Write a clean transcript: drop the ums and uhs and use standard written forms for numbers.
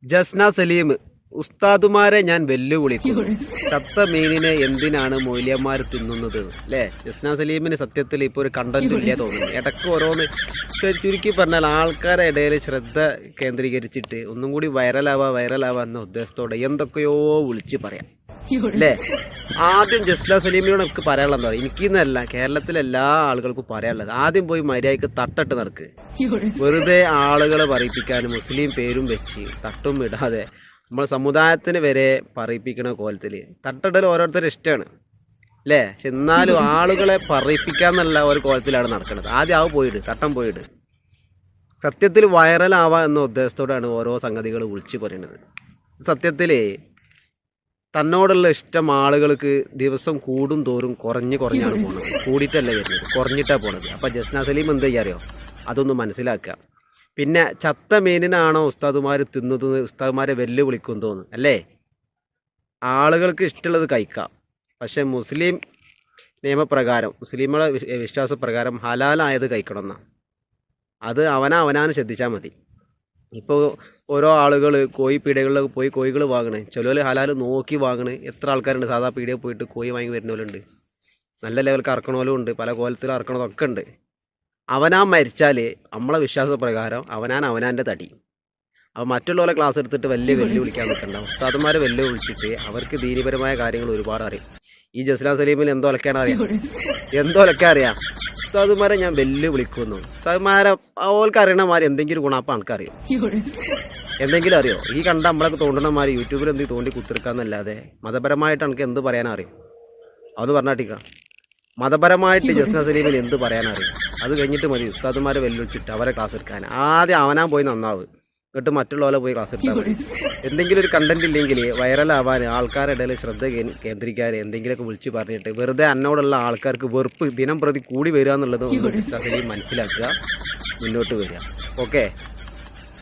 ജസ്ന സലീം, ഉസ്താദുമാരെ ഞാൻ വെല്ലുവിളിക്കുന്നു. ചത്ത മീനിനെ എന്തിനാണ് മൊയ്ലിയന്മാർ തിന്നുന്നത് അല്ലേ? ജസ്ന സലീമിന് സത്യത്തിൽ ഇപ്പോൾ ഒരു കണ്ടന്റ് ഇല്ല തോന്നുന്നു. ഇടയ്ക്ക് ഓരോന്ന് ചുരുക്കി പറഞ്ഞാൽ ആൾക്കാരുടെ ഇടയിൽ ശ്രദ്ധ കേന്ദ്രീകരിച്ചിട്ട് ഒന്നും കൂടി വൈറലാവാ എന്ന ഉദ്ദേശത്തോടെ എന്തൊക്കെയോ വിളിച്ച് പറയാം അല്ലേ? ആദ്യം ജസ്ന സലീമിനോട് എനിക്ക് പറയാനുള്ളത് എന്താ, എനിക്കെന്നല്ല കേരളത്തിലെ എല്ലാ ആളുകൾക്കും പറയാനുള്ളത്, ആദ്യം പോയി മര്യാദയ്ക്ക് തട്ടിട്ട് നടക്ക്. വെറുതെ ആളുകളെ പറയിപ്പിക്കാനും മുസ്ലിം പേരും വെച്ച് തട്ടും ഇടാതെ നമ്മൾ സമുദായത്തിന് വരെ പറയിപ്പിക്കണ കോലത്തിൽ തട്ടിടൽ ഓരോരുത്തരും ഇഷ്ടമാണ് അല്ലേ? പക്ഷെ എന്നാലും ആളുകളെ പറയിപ്പിക്കാന്നുള്ള ഒരു കോലത്തിലാണ് നടക്കുന്നത്. ആദ്യം പോയിട് തട്ടം പോയിട്. സത്യത്തിൽ വൈറലാവാ എന്ന ഉദ്ദേശത്തോടെയാണ് ഓരോ സംഗതികൾ വിളിച്ചു പറയുന്നത്. സത്യത്തിൽ തന്നോടുള്ള ഇഷ്ടം ആളുകൾക്ക് ദിവസം കൂടും തോറും കുറഞ്ഞാണ് പോണത്. കൂടിയിട്ടല്ല വരുന്നത്, കുറഞ്ഞിട്ടാണ് പോണത്. അപ്പം ജസ്ന സലീം എന്താ അറിയോ, അതൊന്ന് മനസ്സിലാക്കുക. പിന്നെ ചത്ത മീനിനാണോ ഉസ്താദുമാർ തിന്നത്, ഉസ്താദുമാരെ വെല്ലുവിളിക്കും തോന്നുന്നു അല്ലേ? ആളുകൾക്ക് ഇഷ്ടമുള്ളത് കഴിക്കാം, പക്ഷെ മുസ്ലിം നിയമപ്രകാരം മുസ്ലിമുടെ വിശ്വാസപ്രകാരം ഹലാലായത് കഴിക്കണമെന്നാണ്. അത് അവനാണ് ശ്രദ്ധിച്ചാൽ മതി. ഇപ്പോൾ ഓരോ ആളുകൾ കോഴി പീടികകളിലൊക്കെ പോയി കോഴികൾ വാങ്ങണേ, ചിലർ ഹലാൽ നോക്കി വാങ്ങണേ. എത്ര ആൾക്കാരുണ്ട് സാധാ പീടികയിൽ പോയിട്ട് കോഴി വാങ്ങി വരുന്നവരുണ്ട്, നല്ല ലെവൽക്ക് ഇറക്കണവരും ഉണ്ട്, പല കോലത്തിൽ ഇറക്കണതൊക്കെ ഉണ്ട്. അവനാൻ മരിച്ചാൽ നമ്മളെ വിശ്വാസപ്രകാരം അവനാൻ്റെ തടി. അപ്പോൾ മറ്റുള്ളവരെ ക്ലാസ് എടുത്തിട്ട് വെല്ലുവിളിക്കാൻ നിൽക്കണ്ട. ഉസ്താദന്മാരെ വെല്ലുവിളിച്ചിട്ട് അവർക്ക് ദീനീപരമായ കാര്യങ്ങൾ ഒരുപാട് അറിയാം. ഈ ജസ്ന സലീമിന് എന്തോലൊക്കെ അറിയാം. ഉസ്താദുമാരെ ഞാൻ വെല്ലുവിളിക്കുന്നു. ഉസ്താദുമാരെ ഓൾക്ക് അറിയണമാര് എന്തെങ്കിലും ഗുണപ്പം ആൾക്കറിയും, എന്തെങ്കിലും അറിയോ? ഈ കണ്ട നമ്മളൊക്കെ തോണ്ടണമാര് യൂട്യൂബിൽ എന്തെങ്കിലും തോണ്ടി കുത്തിരിക്കാന്നല്ലാതെ മതപരമായിട്ട് എനിക്ക് എന്ത് പറയാനറിയും? അതൊന്ന് പറഞ്ഞാട്ടിക്കാം. മതപരമായിട്ട് ജസ്ന സലീമിന് എന്ത് പറയാനറിയും? അത് കഴിഞ്ഞിട്ട് മതി ഉസ്താദുമാരെ വെല്ലുവിളിച്ചിട്ട് അവരെ ക്ലാസ് എടുക്കാൻ. ആദ്യം അവനാൻ പോയി നന്നാവ്, എന്നിട്ട് മറ്റുള്ളവരെ പോയി ക്ലാസ് എടുത്താൽ മതി. എന്തെങ്കിലും ഒരു കണ്ടന്റ് ഇല്ലെങ്കിൽ വൈറലാവാൻ, ആൾക്കാരുടെ ഇടയിൽ ശ്രദ്ധ കേന്ദ്രീകരിക്കാൻ എന്തെങ്കിലുമൊക്കെ വിളിച്ച് പറഞ്ഞിട്ട് വെറുതെ എന്നോടുള്ള ആൾക്കാർക്ക് വെറുപ്പ് ദിനം പ്രതി കൂടി വരിക എന്നുള്ളത് ജസ്ന സലീം മനസ്സിലാക്കുക, മുന്നോട്ട് വരിക. ഓക്കെ.